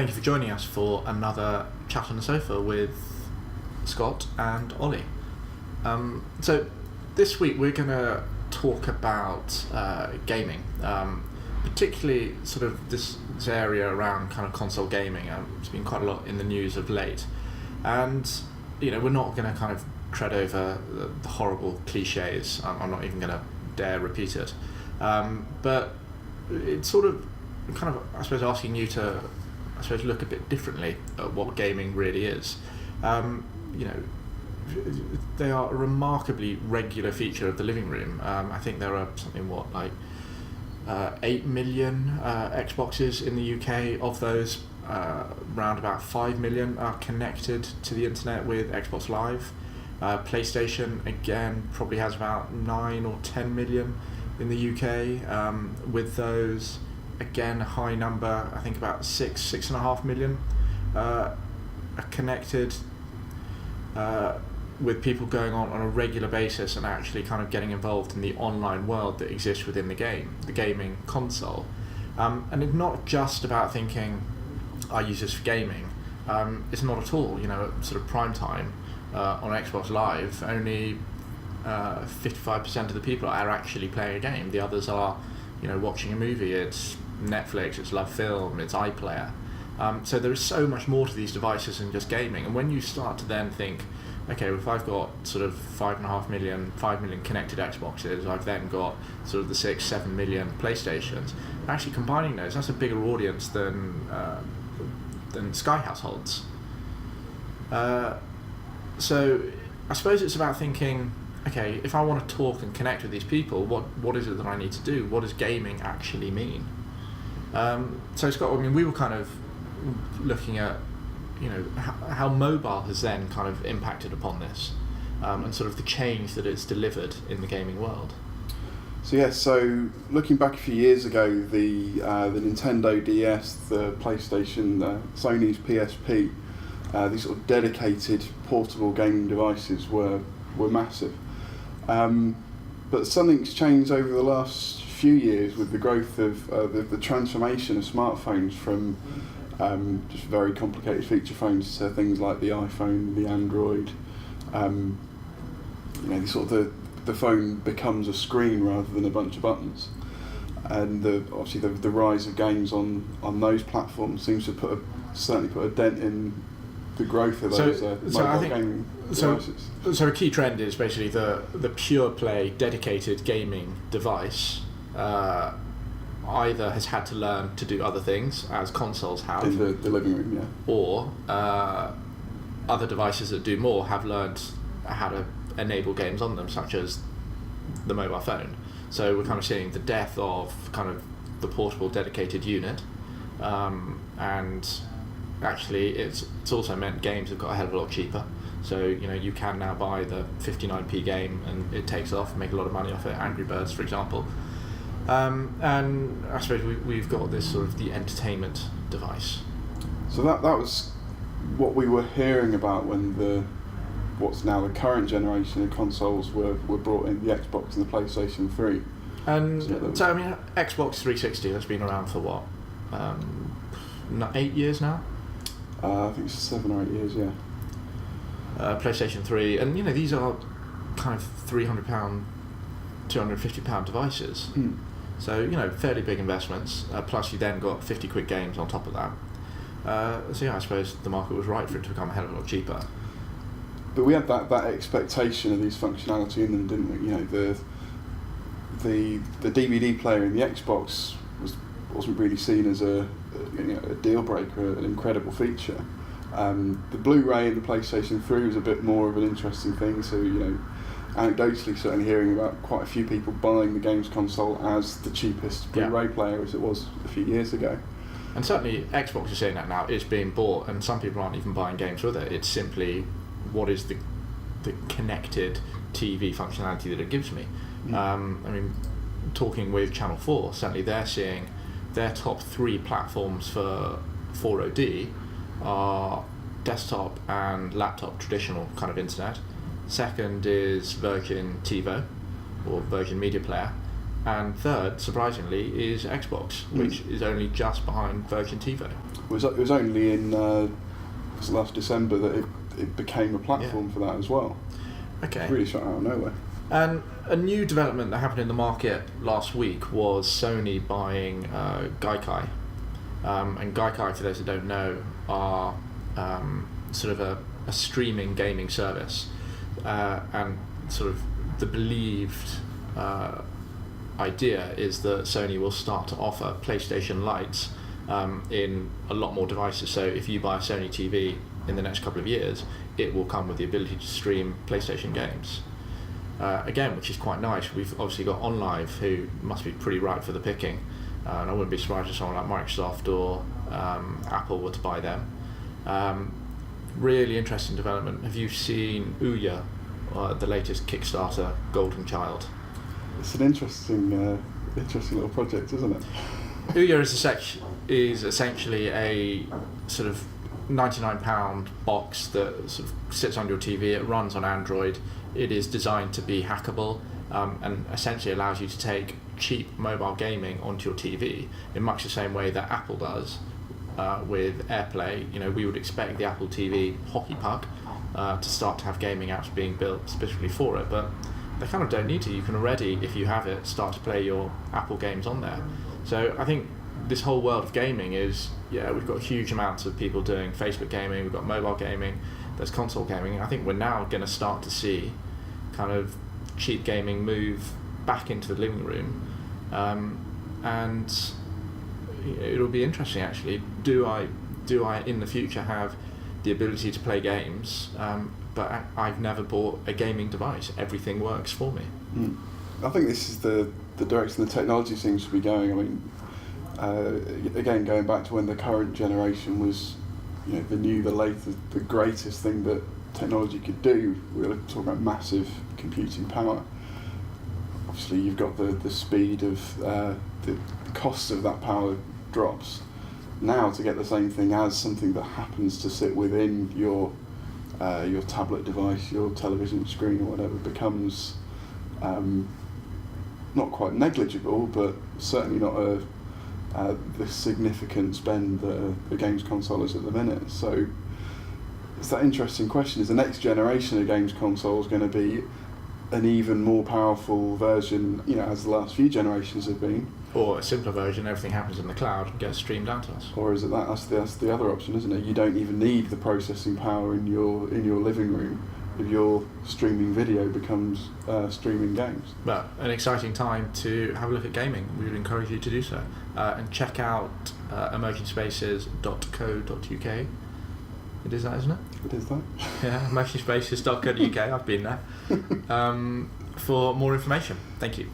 Thank you for joining us for another chat on the sofa with Scott and Ollie. So this week we're going to talk about gaming, particularly sort of this area around kind of console gaming. It's been quite a lot in the news of late, and we're not going to kind of tread over the horrible cliches. I'm not even going to dare repeat it, but it's sort of kind of, I suppose, asking you to, I suppose, look a bit differently at what gaming really is. They are a remarkably regular feature of the living room. I think there are something 8 million Xboxes in the UK. Of those, around about 5 million are connected to the internet with Xbox Live. PlayStation again probably has about 9 or 10 million in the UK. With those, again, a high number, I think about 6.5 million are connected, with people going on a regular basis and actually kind of getting involved in the online world that exists within the gaming console. And it's not just about thinking, I use this for gaming. It's not at all. At sort of prime time on Xbox Live, only 55% of the people are actually playing a game. The others are, watching a movie. It's Netflix, it's Love Film, it's iPlayer. So there is so much more to these devices than just gaming. And when you start to then think, okay, well, if I've got sort of 5 million connected Xboxes, I've then got sort of the 6-7 million PlayStations. Actually combining those, that's a bigger audience than Sky households. So I suppose it's about thinking, okay, if I want to talk and connect with these people, what is it that I need to do? What does gaming actually mean? So Scott, we were kind of looking at how mobile has then kind of impacted upon this, and sort of the change that it's delivered in the gaming world. So looking back a few years ago, the Nintendo DS, the PlayStation, Sony's PSP, these sort of dedicated portable gaming devices were massive. But something's changed over the last few years with the growth of the transformation of smartphones from just very complicated feature phones to things like the iPhone, the Android. The phone becomes a screen rather than a bunch of buttons, and obviously the rise of games on those platforms seems to certainly put a dent in the growth of those mobile gaming devices. So a key trend is basically the pure play dedicated gaming device either has had to learn to do other things, as consoles have, in the living room, yeah, or other devices that do more have learned how to enable games on them, such as the mobile phone. So we're kind of seeing the death of kind of the portable dedicated unit, and actually it's also meant games have got a hell of a lot cheaper. So you can now buy the 59p game and it takes off, make a lot of money off it. Angry Birds, for example. And I suppose we've got this sort of the entertainment device. So that was what we were hearing about when what's now the current generation of consoles were brought in, the Xbox and the PlayStation 3. And so Xbox 360 has been around for what, 8 years now? I think it's 7 or 8 years, yeah. PlayStation 3, and these are kind of £300, £250 devices. So fairly big investments. Plus you then got 50 quid games on top of that. I suppose the market was right for it to become a hell of a lot cheaper. But we had that expectation of these functionality in them, didn't we? The DVD player in the Xbox wasn't really seen as a deal breaker, an incredible feature. The Blu-ray in the PlayStation 3 was a bit more of an interesting thing. So anecdotally, certainly hearing about quite a few people buying the games console as the cheapest Blu-ray player as it was a few years ago. And certainly Xbox is saying that now. It's being bought, and some people aren't even buying games with it. It's simply what is the connected TV functionality that it gives me. Talking with Channel 4, certainly they're seeing their top 3 platforms for 4OD are desktop and laptop traditional kind of internet. Second is Virgin TiVo, or Virgin Media Player, Mm. And third, surprisingly, is Xbox, which is only just behind Virgin TiVo. It was only in last December that it became a platform for that as well. Okay. Really shot out of nowhere. And a new development that happened in the market last week was Sony buying Gaikai. And Gaikai, for those that don't know, are sort of a streaming gaming service. And sort of the believed idea is that Sony will start to offer PlayStation Lites in a lot more devices. So if you buy a Sony TV in the next couple of years, it will come with the ability to stream PlayStation games. Again, which is quite nice. We've obviously got OnLive, who must be pretty ripe for the picking, and I wouldn't be surprised if someone like Microsoft or Apple were to buy them. Really interesting development. Have you seen Ouya, the latest Kickstarter Golden Child? It's an interesting little project, isn't it? Ouya is essentially a sort of £99 box that sort of sits on your TV. It runs on Android. It is designed to be hackable, and essentially allows you to take cheap mobile gaming onto your TV in much the same way that Apple does with AirPlay. You know, we would expect the Apple TV hockey puck to start to have gaming apps being built specifically for it, but they kind of don't need to. You can already, if you have it, start to play your Apple games on there. So I think this whole world of gaming is, we've got huge amounts of people doing Facebook gaming, we've got mobile gaming, there's console gaming. I think we're now going to start to see kind of cheap gaming move back into the living room, and it'll be interesting actually. Do I in the future have the ability to play games, but I've never bought a gaming device? Everything works for me. I think this is the direction the technology seems to be going. I mean, again, going back to when the current generation was, the new, the latest, the greatest thing that technology could do. We were talking about massive computing power. Obviously, you've got the speed of the cost of that power drops. Now, to get the same thing as something that happens to sit within your tablet device, your television screen, or whatever, becomes not quite negligible, but certainly not the significant spend that a games console is at the minute. So it's that interesting question: is the next generation of games consoles going to be an even more powerful version, as the last few generations have been? Or a simpler version, everything happens in the cloud and gets streamed down to us. Or is it that's the other option, isn't it? You don't even need the processing power in your living room if your streaming video becomes streaming games. But an exciting time to have a look at gaming. We would encourage you to do so. And check out emotionspaces.co.uk. It is that, isn't it? It is that. Yeah, emotionspaces.co.uk. I've been there. For more information. Thank you.